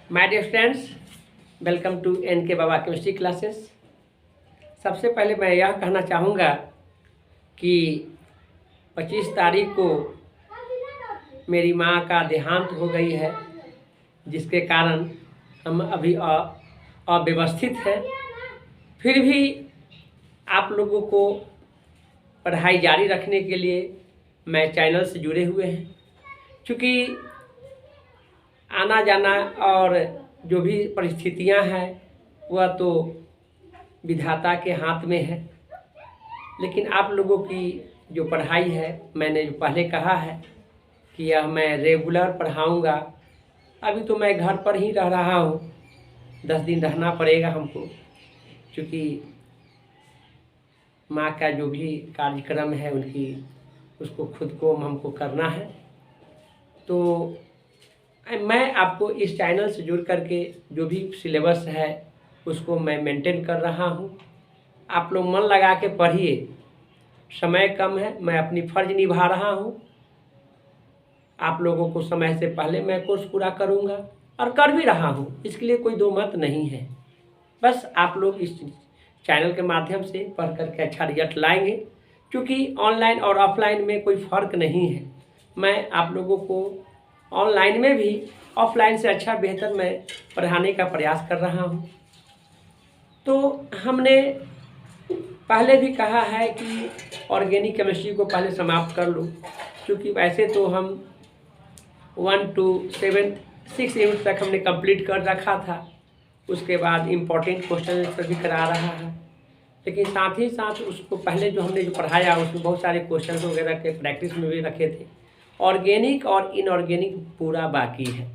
My dear friends, welcome to N K Baba chemistry classes. सबसे पहले मैं यह कहना चाहूँगा कि 25 तारीख को मेरी माँ का देहांत हो गई है, जिसके कारण हम अभी अव्यवस्थित हैं। फिर भी आप लोगों को पढ़ाई जारी रखने के लिए मैं चैनल से जुड़े हुए हैं, क्योंकि आना जाना और जो भी परिस्थितियां हैं वह तो विधाता के हाथ में है। लेकिन आप लोगों की जो पढ़ाई है, मैंने जो पहले कहा है कि यह मैं रेगुलर पढ़ाऊंगा। अभी तो मैं घर पर ही रह रहा हूँ, 10 दिन रहना पड़ेगा हमको, क्योंकि माँ का जो भी कार्यक्रम है उसको खुद को हमको करना है। तो मैं आपको इस चैनल से जुड़ करके जो भी सिलेबस है उसको मैं मेंटेन कर रहा हूँ। आप लोग मन लगा के पढ़िए, समय कम है, मैं अपनी फ़र्ज निभा रहा हूँ। आप लोगों को समय से पहले मैं कोर्स पूरा करूँगा और कर भी रहा हूँ, इसके लिए कोई दो मत नहीं है। बस आप लोग इस चैनल के माध्यम से पढ़ करके अच्छा रिजल्ट लाएंगे, क्योंकि ऑनलाइन और ऑफलाइन में कोई फ़र्क नहीं है। मैं आप लोगों को ऑनलाइन में भी ऑफलाइन से अच्छा बेहतर मैं पढ़ाने का प्रयास कर रहा हूँ। तो हमने पहले भी कहा है कि ऑर्गेनिक केमिस्ट्री को पहले समाप्त कर लो, क्योंकि वैसे तो हम 1 to 7 6 यूनिट तक हमने कंप्लीट कर रखा था। उसके बाद इम्पोर्टेंट क्वेश्चन आंसर भी करा रहा है, लेकिन साथ ही साथ उसको पहले जो हमने पढ़ाया उसमें बहुत सारे क्वेश्चन वगैरह के प्रैक्टिस में भी रखे थे। ऑर्गेनिक और इनऑर्गेनिक पूरा बाकी है,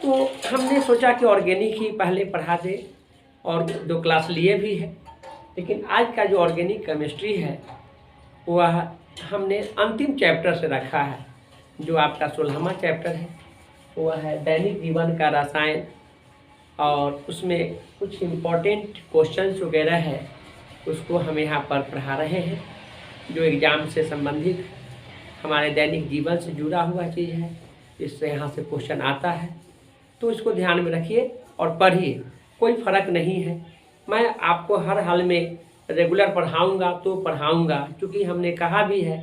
तो हमने सोचा कि ऑर्गेनिक ही पहले पढ़ा दे, और 2 क्लास लिए भी है। लेकिन आज का जो ऑर्गेनिक केमिस्ट्री है वह हमने अंतिम चैप्टर से रखा है। जो आपका 16वां चैप्टर है वह है दैनिक जीवन का रसायन, और उसमें कुछ इम्पोर्टेंट क्वेश्चंस वगैरह है उसको हम यहाँ पर पढ़ा रहे हैं, जो एग्ज़ाम से संबंधित हमारे दैनिक जीवन से जुड़ा हुआ चीज़ है। इससे यहाँ से क्वेश्चन आता है, तो इसको ध्यान में रखिए और पढ़िए, कोई फ़र्क नहीं है। मैं आपको हर हाल में रेगुलर पढ़ाऊँगा तो पढ़ाऊँगा, क्योंकि हमने कहा भी है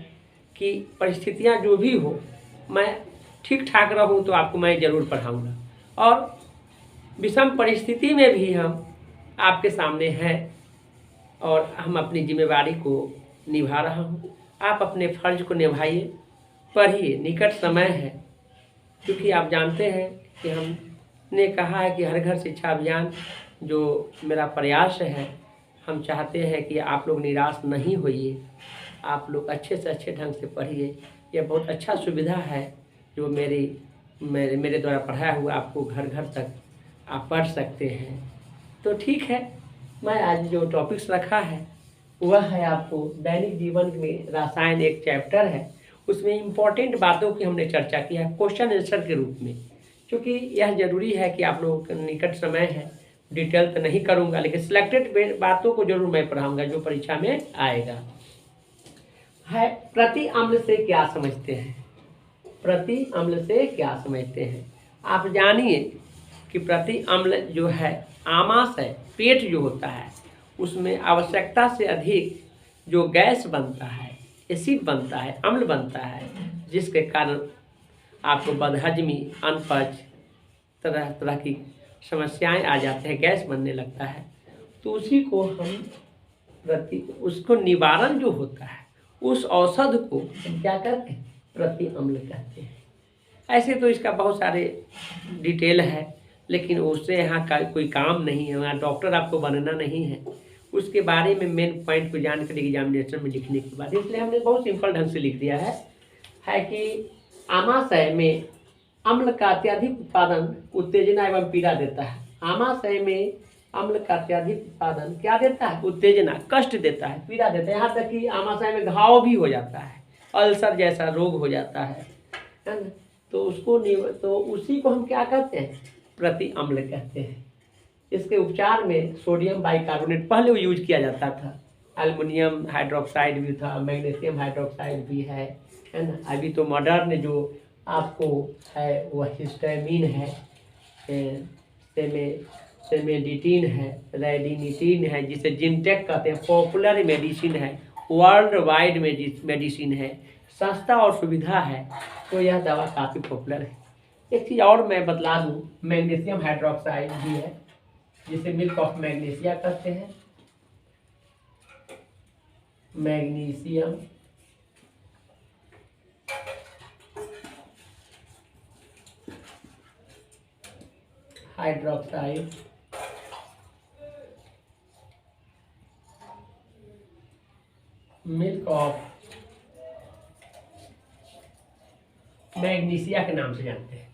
कि परिस्थितियाँ जो भी हो, मैं ठीक ठाक रहूँ तो आपको मैं ज़रूर पढ़ाऊँगा, और विषम परिस्थिति में भी हम आपके सामने हैं और हम अपनी जिम्मेवारी को निभा रहा हूँ। आप अपने फ़र्ज को निभाइए, पढ़िए, निकट समय है। क्योंकि आप जानते हैं कि हमने कहा है कि हर घर शिक्षा अभियान जो मेरा प्रयास है, हम चाहते हैं कि आप लोग निराश नहीं होइए, आप लोग अच्छे से अच्छे ढंग से पढ़िए। यह बहुत अच्छा सुविधा है जो मेरे द्वारा पढ़ाया हुआ आपको घर घर तक आप पढ़ सकते हैं। तो ठीक है, मैं आज जो टॉपिक्स रखा है वह है आपको दैनिक जीवन में रसायन एक चैप्टर है, उसमें इम्पॉर्टेंट बातों की हमने चर्चा की है क्वेश्चन आंसर के रूप में, क्योंकि यह ज़रूरी है कि आप लोगों का निकट समय है। डिटेल तो नहीं करूँगा, लेकिन सिलेक्टेड बातों को जरूर मैं पढ़ाऊँगा जो परीक्षा में आएगा। है प्रति अम्ल से क्या समझते हैं? प्रति अम्ल से क्या समझते हैं? आप जानिए कि प्रति अम्ल जो है आमाशय, पेट जो होता है उसमें आवश्यकता से अधिक जो गैस बनता है, एसिड बनता है, अम्ल बनता है, जिसके कारण आपको बदहजमी, अनपच, तरह तरह की समस्याएं आ जाते हैं, गैस बनने लगता है। तो उसी को हम उसको निवारण जो होता है, उस औषध को हम क्या करते हैं? प्रति अम्ल कहते हैं। ऐसे तो इसका बहुत सारे डिटेल है, लेकिन उससे यहाँ का कोई काम नहीं है, वहाँ डॉक्टर आपको बनना नहीं है। उसके बारे में मेन पॉइंट को जान कर एग्जामिनेशन में लिखने के बाद, इसलिए हमने बहुत सिंपल ढंग से लिख दिया है कि आमाशय में अम्ल का अत्यधिक उत्पादन उत्तेजना एवं पीड़ा देता है। आमाशय में अम्ल का अत्यधिक उत्पादन क्या देता है? उत्तेजना, कष्ट देता है, पीड़ा देता है। यहाँ तक कि आमाशय में घाव भी हो जाता है, अल्सर जैसा रोग हो जाता है ना। तो उसी को हम क्या कहते हैं? प्रति अम्ल कहते हैं। इसके उपचार में सोडियम बाइकार्बोनेट पहले यूज किया जाता था, एल्युमिनियम हाइड्रोक्साइड भी था, मैग्नीशियम हाइड्रोक्साइड भी है ना। अभी तो मॉडर्न जो आपको है वह हिस्टामिन है, सेमेडिटिन है, रेडिनिटिन है, जिसे जिनटेक कहते हैं, पॉपुलर मेडिसिन है, वर्ल्ड वाइड मेडिसिन है, सस्ता और सुविधा है, तो यह दवा काफ़ी पॉपुलर है। एक चीज़ और मैं बतला दूँ, मैग्नीशियम हाइड्रोक्साइड भी है, जिसे मिल्क ऑफ मैग्नीशिया कहते हैं। Magnesium hydroxide milk of magnesia के नाम से जानते हैं।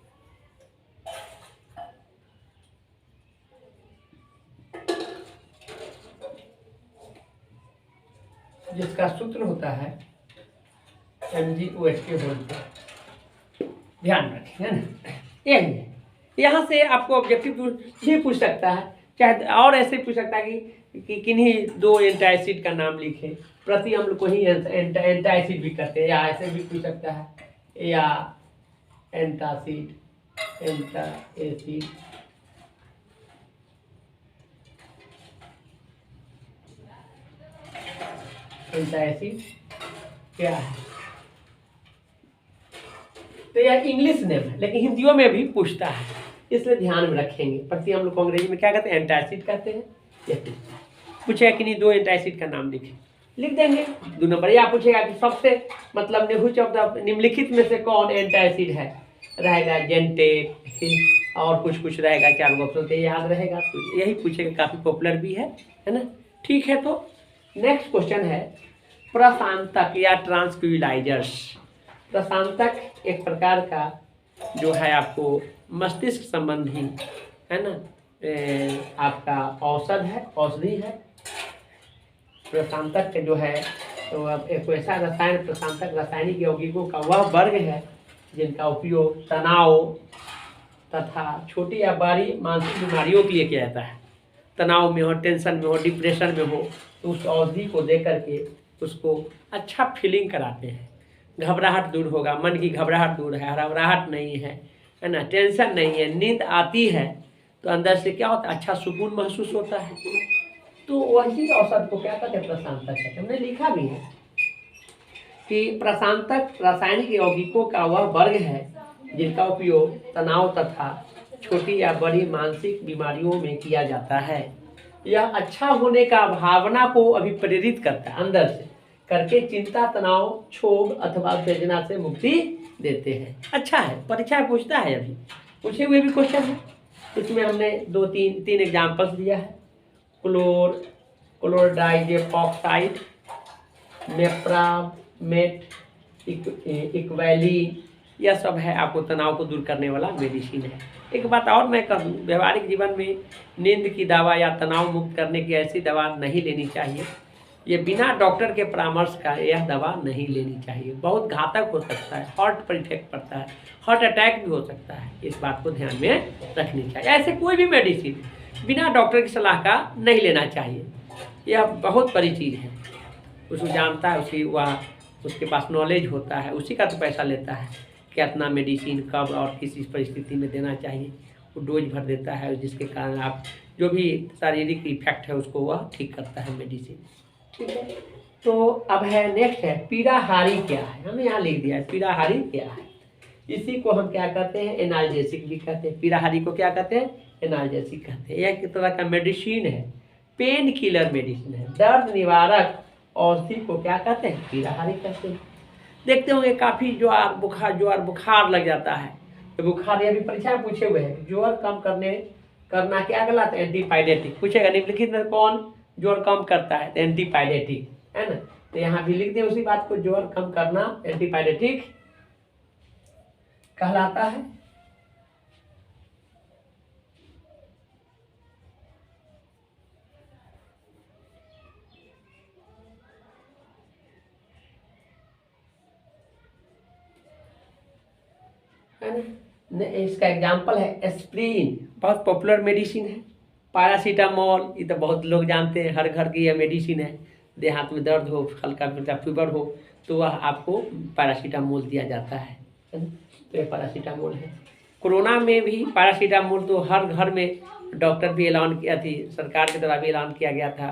जिसका सूत्र होता है MgOH के होल पर, ध्यान रखें, है ना, यही है। यहाँ से आपको ऑब्जेक्टिव भी पूछ सकता है, चाहे और ऐसे पूछ सकता है कि किन्हीं दो एंटासिड का नाम लिखें, प्रति अम्ल को ही एंटासिड भी कहते हैं, या ऐसे भी पूछ सकता है, या एंटासिड, एंटासिड, एंटासिड क्या है। तो यह इंग्लिश नेम है, लेकिन हिंदियों में भी पूछता है, इसलिए ध्यान में रखेंगे। प्रति अम्ल को अंग्रेजी में क्या कहते हैं, एंटासिड कहते हैं। यह पूछेगा कि नहीं दो एंटासिड का नाम लिखें, लिख देंगे 2 नंबर। या पूछेगा कि सबसे मतलब निम्नलिखित में से कौन एंटासिड है, रहेगा जेंटेक और कुछ रहेगा, 4 ऑप्शन से याद रहेगा, तो यही पूछेगा, काफ़ी पॉपुलर भी है ना। ठीक है, तो नेक्स्ट क्वेश्चन है प्रशांतक या ट्रांसक्विलाइजर्स। प्रशांतक एक प्रकार का जो है आपको मस्तिष्क संबंधी, है ना, आपका औषधि है। प्रशांतक जो है तो अब एक ऐसा रसायन, प्रशांतक रासायनिक यौगिकों का वह वर्ग है जिनका उपयोग तनाव तथा छोटी या बड़ी मानसिक बीमारियों के लिए किया जाता है। तनाव में हो, टेंशन में हो, डिप्रेशन में हो, तो उस औषधि को दे करके उसको अच्छा फीलिंग कराते हैं। घबराहट दूर होगा, मन की घबराहट दूर है, हड़बड़ाहट नहीं है ना, टेंशन नहीं है, नींद आती है तो अंदर से क्या होता है, अच्छा सुकून महसूस होता है। तो वही औषध को क्या कहते हैं, प्रशांतक कहते हैं। हमने लिखा भी है कि प्रशांतक रासायनिक यौगिकों का वह वर्ग है जिनका उपयोग तनाव तथा छोटी या बड़ी मानसिक बीमारियों में किया जाता है। यह अच्छा होने का भावना को अभिप्रेरित करता है, अंदर से करके चिंता, तनाव, क्षोभ अथवा वेदना से मुक्ति देते हैं। अच्छा है, परीक्षा में पूछता है, अभी पूछे हुए भी क्वेश्चन है। इसमें हमने 2-3 एग्जाम्पल्स दिया है, क्लोरडाइजेपॉक्साइड, मेप्रामेट, इक्वैली, यह सब है आपको तनाव को दूर करने वाला मेडिसिन है। एक बात और मैं कहूँ, व्यवहारिक जीवन में नींद की दवा या तनाव मुक्त करने की ऐसी दवा नहीं लेनी चाहिए। ये बिना डॉक्टर के परामर्श का यह दवा नहीं लेनी चाहिए, बहुत घातक हो सकता है, हार्ट पर इफेक्ट पड़ता है, हार्ट अटैक भी हो सकता है। इस बात को ध्यान में रखनी चाहिए। ऐसे कोई भी मेडिसिन बिना डॉक्टर की सलाह का नहीं लेना चाहिए, यह बहुत बड़ी चीज़ है। उसको जानता है, उसके पास नॉलेज होता है, उसी का तो पैसा लेता है कि कितना मेडिसिन कब और किस परिस्थिति में देना चाहिए, वो डोज भर देता है, जिसके कारण आप जो भी शारीरिक इफेक्ट है उसको वह ठीक करता है मेडिसिन। ठीक है, तो अब है नेक्स्ट है पीड़ाहारी क्या है। हमने यहाँ लिख दिया है पीड़ाहारी क्या है। इसी को हम क्या कहते हैं, एनाल्जेसिक भी कहते हैं। पीड़ाहारी को क्या कहते हैं, एनाल्जेसिक कहते हैं। यह एक तरह का मेडिसिन है, पेन किलर मेडिसिन है, दर्द निवारक औषधि को क्या कहते हैं, पीड़ाहारी कहते हैं। देखते होंगे काफ़ी ज्वार बुखार लग जाता है, तो बुखार ये भी परीक्षा में पूछे हुए हैं, ज्वर कम करना क्या कहलाता है, एंटीपायरेटिक। पूछेगा निम्नलिखित में कौन ज्वर कम करता है, तो एंटीपायरेटिक, है ना। तो यहाँ भी लिख दें उसी बात को, ज्वर कम करना एंटीपायरेटिक कहलाता है। इसका एग्जाम्पल है एस्प्रिन, बहुत पॉपुलर मेडिसिन है। पैरासीटामोल, ये तो बहुत लोग जानते हैं, हर घर की यह मेडिसिन है। देहात में दर्द हो, हल्का फुल्का फीवर हो, तो वह आपको पैरासीटामोल दिया जाता है ना। तो ये पैरासीटामोल है। कोरोना में भी पैरासीटामोल तो हर घर में डॉक्टर भी ऐलान किया थी, सरकार के द्वारा भी ऐलान किया गया था।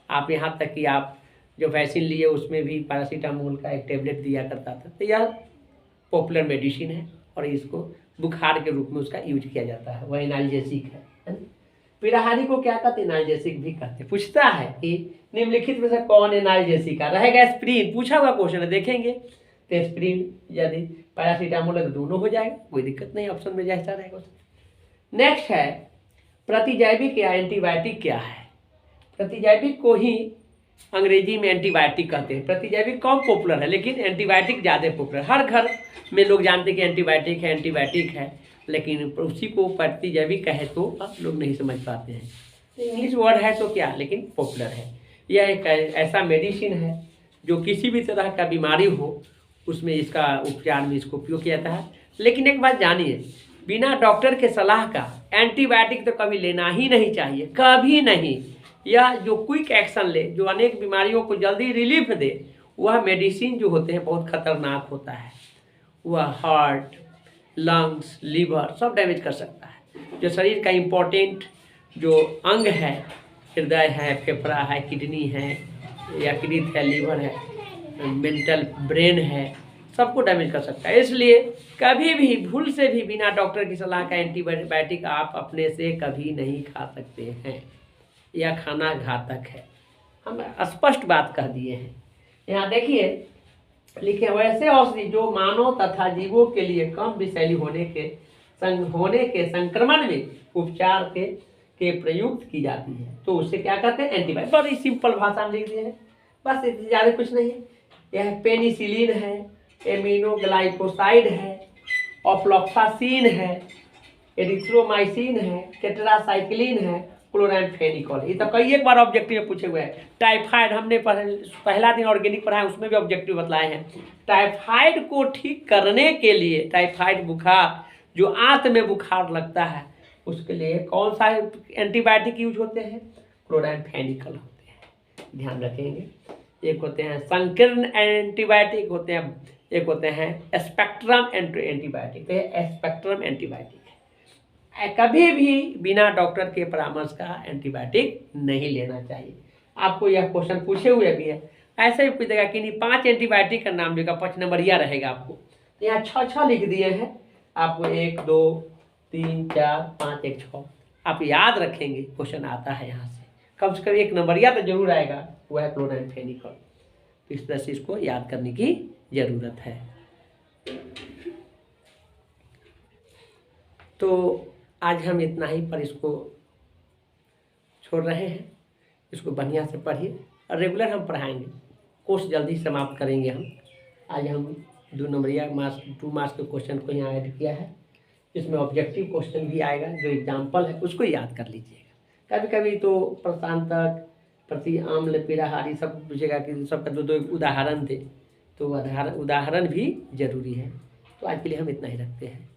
आप यहाँ तक कि आप जो वैक्सीन लिए उसमें भी पैरासीटामोल का एक टेबलेट दिया करता था। तो यह पॉपुलर मेडिसिन है और इसको बुखार के रूप में उसका यूज किया जाता है। वह एनाल्जेसिक है ना। पीड़ाहारी को क्या कहते हैं? एनाल्जेसिक भी कहते हैं। पूछता है कि निम्नलिखित में से कौन एनाल्जेसिक का रहेगा? एस्प्रिन, पूछा हुआ क्वेश्चन है, देखेंगे। तो एस्प्रिन यदि पैरासीटामोल है तो दोनों हो जाएगा, कोई दिक्कत नहीं, ऑप्शन में जैसा रहेगा। नेक्स्ट है प्रतिजैविक या एंटीबायोटिक क्या है? प्रतिजैविक को ही अंग्रेजी में एंटीबायोटिक कहते हैं। प्रतिजैविक कम पॉपुलर है लेकिन एंटीबायोटिक ज़्यादा पॉपुलर। हर घर में लोग जानते हैं कि एंटीबायोटिक है, लेकिन उसी को प्रतिजैविक कहे तो आप लोग नहीं समझ पाते हैं। इंग्लिश वर्ड है तो क्या, लेकिन पॉपुलर है। यह एक ऐसा मेडिसिन है जो किसी भी तरह का बीमारी हो उसमें इसका उपचार में इसको उपयोग किया जाता है। लेकिन एक बात जानिए, बिना डॉक्टर के सलाह का एंटीबायोटिक तो कभी लेना ही नहीं चाहिए, कभी नहीं। यह जो क्विक एक्शन ले, जो अनेक बीमारियों को जल्दी रिलीफ दे, वह मेडिसिन जो होते हैं बहुत खतरनाक होता है। वह हार्ट, लंग्स, लीवर सब डैमेज कर सकता है। जो शरीर का इम्पोर्टेंट जो अंग है, हृदय है, फेफड़ा है, किडनी है, यकृत है, लीवर है, मेंटल ब्रेन है, सबको डैमेज कर सकता है। इसलिए कभी भी भूल से भी बिना डॉक्टर की सलाह का एंटीबायोटिक आप अपने से कभी नहीं खा सकते हैं। यह खाना घातक है, हम स्पष्ट बात कह दिए हैं। यहाँ देखिए लिखे, वैसे औषधि जो मानव तथा जीवों के लिए कम विषैली होने के संक्रमण में उपचार के प्रयुक्त की जाती है तो उसे क्या कहते हैं? एंटीबायोटिक। बड़ी सिंपल भाषा में लिख दिए हैं, बस ज़्यादा कुछ नहीं है। यह पेनिसिलिन है, एमिनोग्लाइकोसाइड है, ऑफ्लॉक्सासिन है, एरिथ्रोमाइसिन है, टेट्रासाइक्लिन है, क्लोराम्फेनिकोल। ये तो कई एक बार ऑब्जेक्टिव में पूछे हुए हैं। टाइफाइड हमने पहला दिन ऑर्गेनिक पढ़ा है, उसमें भी ऑब्जेक्टिव बतलाए हैं। टाइफाइड को ठीक करने के लिए, टाइफाइड बुखार जो आंत में बुखार लगता है उसके लिए कौन सा एंटीबायोटिक यूज होते हैं? क्लोराम्फेनिकोल होते हैं, ध्यान रखेंगे। एक होते हैं संकीर्ण एंटीबायोटिक होते हैं, एक होते हैं स्पेक्ट्रम एंटीबायोटिक। तो ये स्पेक्ट्रम एंटीबायोटिक है। कभी भी बिना डॉक्टर के परामर्श का एंटीबायोटिक नहीं लेना चाहिए। आपको यह क्वेश्चन पूछे हुए भी है, ऐसे ही पूछेगा कि नहीं 5 एंटीबायोटिक का नाम देगा, 5 नंबरिया रहेगा आपको। तो यहाँ 6 लिख दिए हैं आपको, 1 2 3 4 5 1 6। आप याद रखेंगे, क्वेश्चन आता है यहाँ से कम 1 नंबरिया तो जरूर आएगा, वह है क्लोराम्फेनिकोल। इस तरह से इसको याद करने की ज़रूरत है। तो आज हम इतना ही पर इसको छोड़ रहे हैं। इसको बढ़िया से पढ़िए और रेगुलर हम पढ़ाएंगे। कोर्स जल्दी समाप्त करेंगे हम। आज हम 2 नंबरिया 2 मार्क्स के क्वेश्चन को यहाँ ऐड किया है। इसमें ऑब्जेक्टिव क्वेश्चन भी आएगा, जो एग्जाम्पल है उसको याद कर लीजिएगा। कभी कभी तो प्रशांतक, प्रति आम्ल, पीड़ाहारी सब पूछेगा कि सबका 2 उदाहरण दे, तो उदाहरण भी जरूरी है। तो आज के लिए हम इतना ही रखते हैं।